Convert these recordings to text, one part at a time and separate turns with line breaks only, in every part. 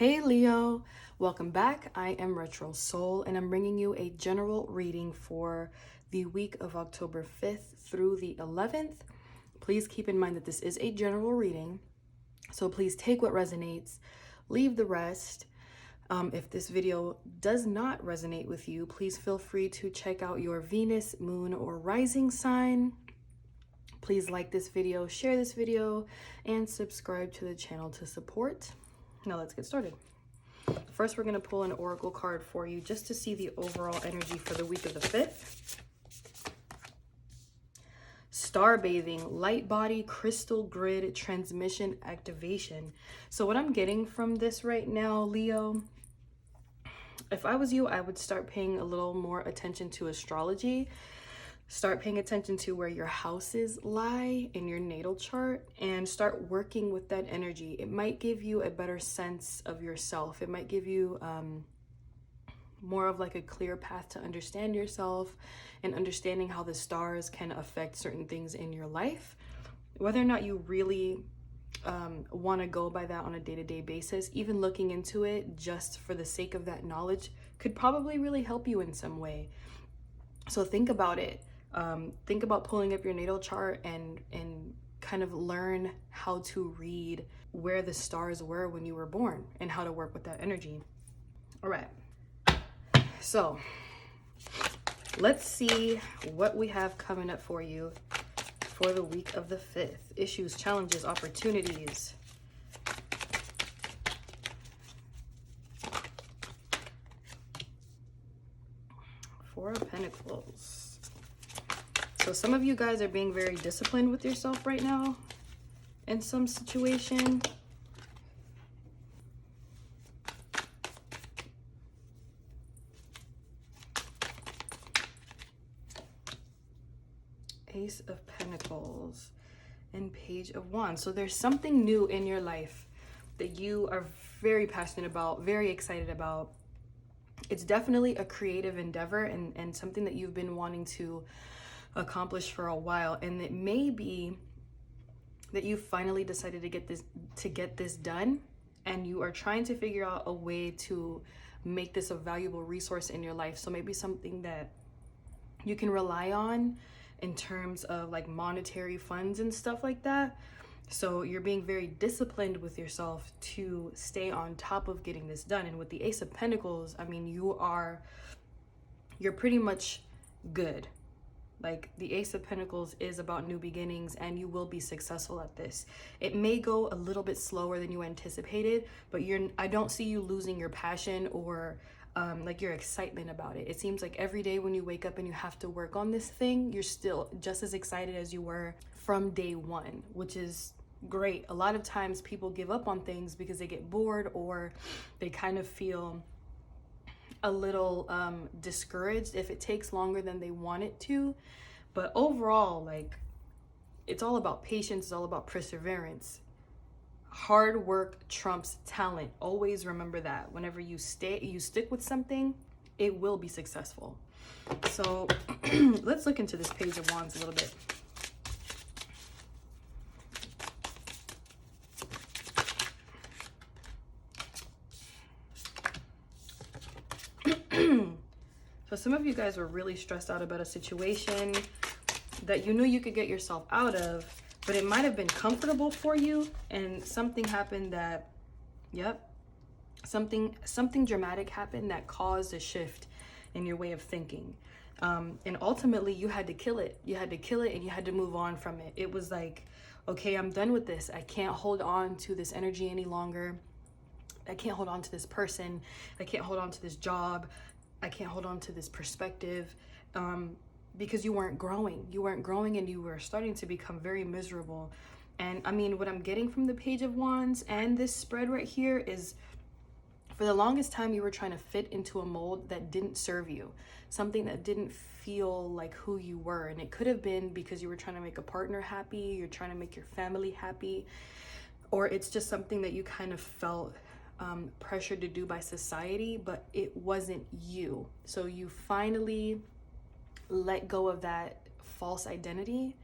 Hey Leo, welcome back. I am retroSOLL and I'm bringing you a general reading for the week of October 5th through the 11th. Please keep in mind that this is a general reading, so please take what resonates, leave the rest. If this video does not resonate with you, please feel free to check out your Venus, moon, or rising sign. Please like this video, share this video, and subscribe to the channel to support. Now let's get started. First, we're going to pull an oracle card for you just to see the overall energy for the week of the 5th. Star bathing, light body, crystal grid, transmission, activation. So what I'm getting from this right now, Leo, if I was you, I would start paying a little more attention to astrology. Start paying attention to where your houses lie in your natal chart and start working with that energy. It might give you a better sense of yourself. It might give you more of like a clear path to understand yourself and understanding how the stars can affect certain things in your life. Whether or not you really want to go by that on a day-to-day basis, even looking into it just for the sake of that knowledge could probably really help you in some way. So think about it. Think about pulling up your natal chart and kind of learn how to read where the stars were when you were born and how to work with that energy. All right. So let's see what we have coming up for you for the week of the 5th. Issues, challenges, opportunities. Four of Pentacles. So some of you guys are being very disciplined with yourself right now in some situation. Ace of Pentacles and Page of Wands. So there's something new in your life that you are very passionate about, very excited about. It's definitely a creative endeavor and something that you've been wanting to accomplish for a while, and it may be that you finally decided to get this done, and you are trying to figure out a way to make this a valuable resource in your life. So maybe something that you can rely on in terms of like monetary funds and stuff like that. So you're being very disciplined with yourself to stay on top of getting this done. And with the Ace of Pentacles, I mean, you're pretty much good. Like, the Ace of Pentacles is about new beginnings, and you will be successful at this. It may go a little bit slower than you anticipated, but I don't see you losing your passion or like your excitement about it. It seems like every day when you wake up and you have to work on this thing, you're still just as excited as you were from day one, which is great. A lot of times people give up on things because they get bored or they kind of feel a little discouraged if it takes longer than they want it to. But overall, like, it's all about patience, it's all about perseverance. Hard work trumps talent. Always remember that. Whenever you stick with something, it will be successful. So let's look into this Page of Wands a little bit. So some of you guys were really stressed out about a situation that you knew you could get yourself out of, but it might have been comfortable for you, and something happened that, something dramatic happened that caused a shift in your way of thinking. And ultimately you had to kill it. You had to kill it and you had to move on from it. It was like, okay, I'm done with this. I can't hold on to this energy any longer. I can't hold on to this person. I can't hold on to this job. I can't hold on to this perspective, because you weren't growing. You weren't growing and you were starting to become very miserable. And I mean, what I'm getting from the Page of Wands and this spread right here is, for the longest time, you were trying to fit into a mold that didn't serve you, something that didn't feel like who you were. And it could have been because you were trying to make a partner happy, you're trying to make your family happy, or it's just something that you kind of felt pressured to do by society, but it wasn't you. So you finally let go of that false identity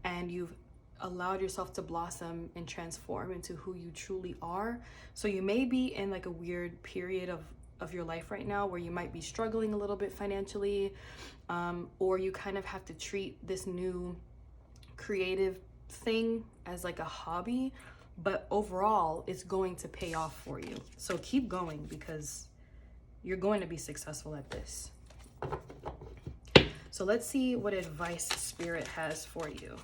and you've allowed yourself to blossom and transform into who you truly are. So you may be in like a weird period of your life right now where you might be struggling a little bit financially, or you kind of have to treat this new creative thing as like a hobby, but overall it's going to pay off for you. So keep going, because you're going to be successful at this. So let's see what advice Spirit has for you.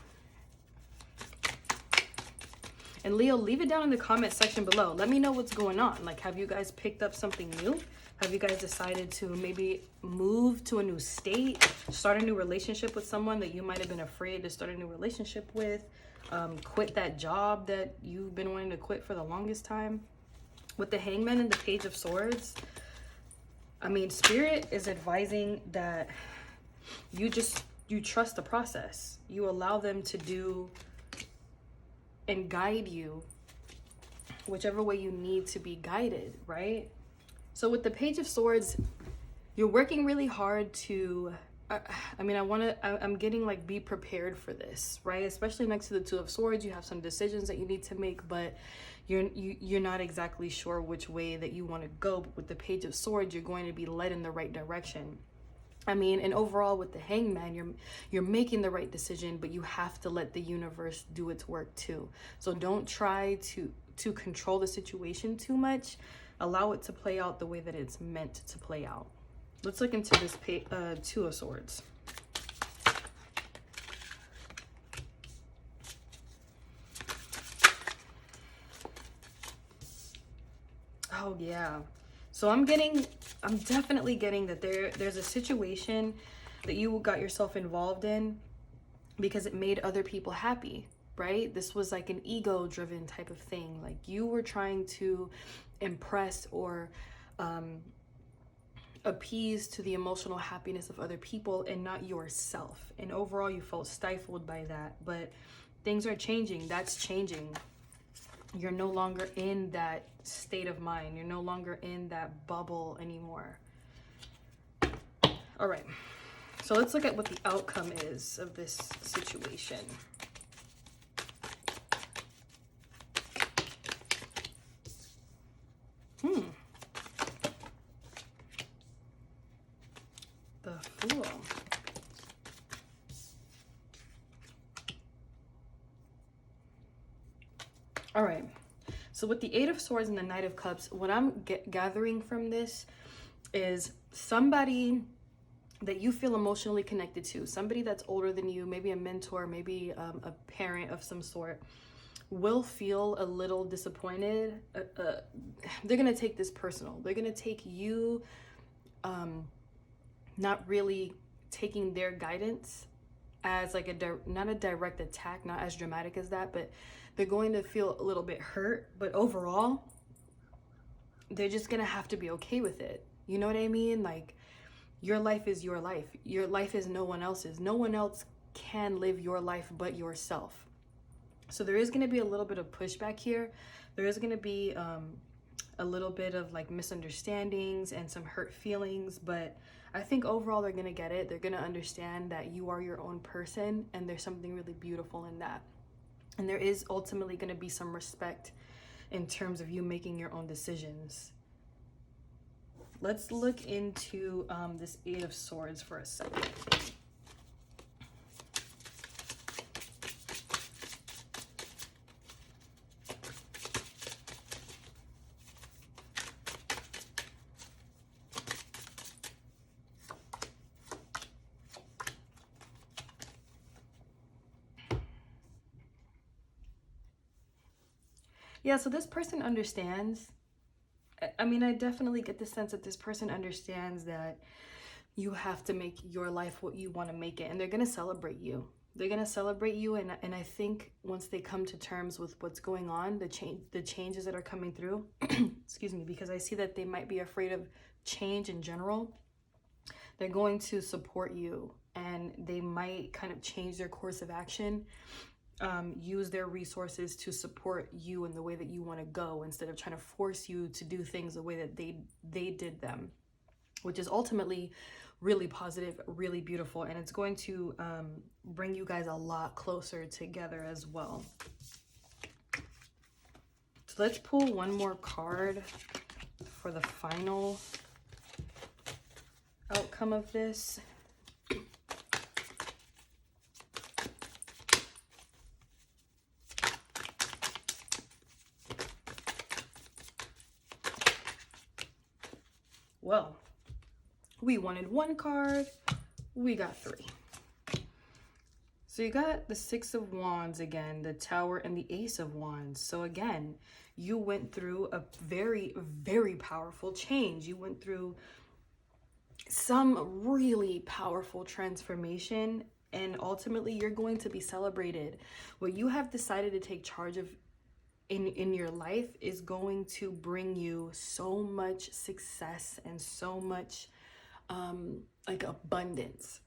And Leo, leave it down in the comment section below. Let me know what's going on. Like, have you guys picked up something new? Have you guys decided to maybe move to a new state, start a new relationship with someone that you might have been afraid to start a new relationship with? Quit that job that you've been wanting to quit for the longest time? With the Hangman and the Page of Swords, I mean, Spirit is advising that you trust the process. You allow them to do and guide you whichever way you need to be guided, right? So with the Page of Swords, you're working really hard to, I'm getting like, be prepared for this, right? Especially next to the Two of Swords, you have some decisions that you need to make, but you're not exactly sure which way that you want to go. But with the Page of Swords, you're going to be led in the right direction. I mean, and overall with the Hangman, you're making the right decision, but you have to let the universe do its work too. So don't try to control the situation too much. Allow it to play out the way that it's meant to play out. Let's look into this Two of Swords. Oh yeah. So I'm definitely getting that there's a situation that you got yourself involved in because it made other people happy, right? This was like an ego-driven type of thing. Like you were trying to impress or appease to the emotional happiness of other people and not yourself. And overall, you felt stifled by that. But things are changing. That's changing. You're no longer in that state of mind. You're no longer in that bubble anymore. All right. So let's look at what the outcome is of this situation. The Fool. All right. So with the Eight of Swords and the Knight of Cups, what I'm gathering from this is somebody that you feel emotionally connected to, somebody that's older than you, maybe a mentor, maybe a parent of some sort, will feel a little disappointed. They're going to take this personal. They're going to take you not really taking their guidance as like not a direct attack, not as dramatic as that, but they're going to feel a little bit hurt. But overall, they're just going to have to be okay with it. You know what I mean? Like, your life is your life. Your life is no one else's. No one else can live your life but yourself. So there is going to be a little bit of pushback here. There is going to be a little bit of like misunderstandings and some hurt feelings, but I think overall they're going to get it. They're going to understand that you are your own person, and there's something really beautiful in that. And there is ultimately going to be some respect in terms of you making your own decisions. Let's look into this Eight of Swords for a second. Yeah, so this person understands. I mean, I definitely get the sense that this person understands that you have to make your life what you want to make it, and they're going to celebrate you. They're going to celebrate you, and I think once they come to terms with what's going on, the changes that are coming through, excuse me, because I see that they might be afraid of change in general, they're going to support you, and they might kind of change their course of action, use their resources to support you in the way that you want to go, instead of trying to force you to do things the way that they did them, which is ultimately really positive, really beautiful, and it's going to bring you guys a lot closer together as well. So let's pull one more card for the final outcome of this. Well, we wanted one card, we got three. So you got the Six of Wands again, the Tower, and the Ace of Wands. So again, you went through a very, very powerful change. You went through some really powerful transformation, and ultimately you're going to be celebrated. What you have decided to take charge of in your life is going to bring you so much success and so much like abundance.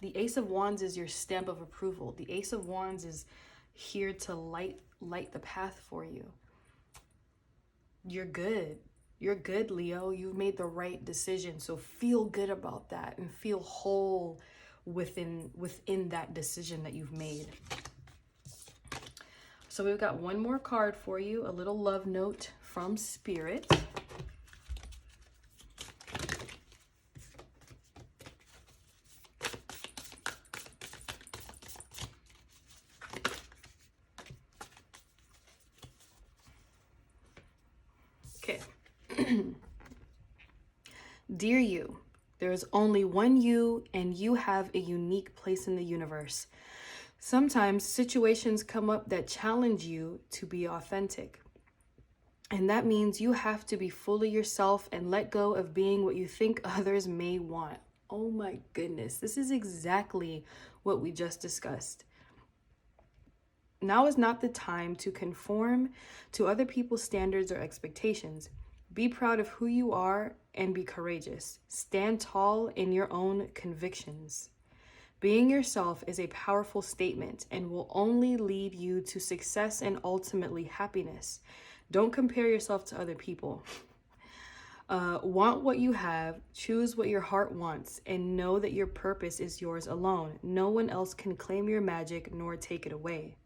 The Ace of Wands is your stamp of approval. The Ace of Wands is here to light the path for you. You're good. You're good, Leo. You've made the right decision. So feel good about that and feel whole within that decision that you've made. So we've got one more card for you, a little love note from Spirit. Okay. Dear you, there is only one you, and you have a unique place in the universe. Sometimes situations come up that challenge you to be authentic. And that means you have to be fully yourself and let go of being what you think others may want. Oh my goodness, this is exactly what we just discussed. Now is not the time to conform to other people's standards or expectations. Be proud of who you are and be courageous. Stand tall in your own convictions. Being yourself is a powerful statement and will only lead you to success and ultimately happiness. Don't compare yourself to other people. Want what you have, choose what your heart wants, and know that your purpose is yours alone. No one else can claim your magic nor take it away.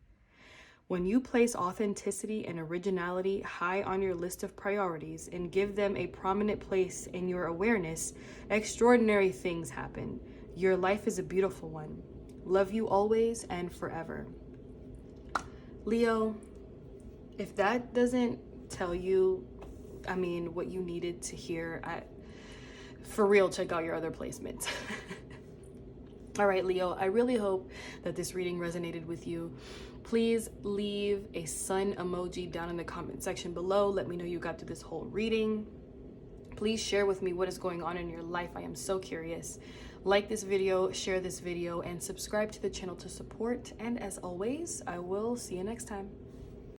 When you place authenticity and originality high on your list of priorities and give them a prominent place in your awareness, extraordinary things happen. Your life is a beautiful one. Love you always and forever. Leo, if that doesn't tell you, what you needed to hear, for real, check out your other placements. All right, Leo, I really hope that this reading resonated with you. Please leave a sun emoji down in the comment section below. Let me know you got through this whole reading. Please share with me what is going on in your life. I am so curious. Like this video, share this video, and subscribe to the channel to support. And as always, I will see you next time.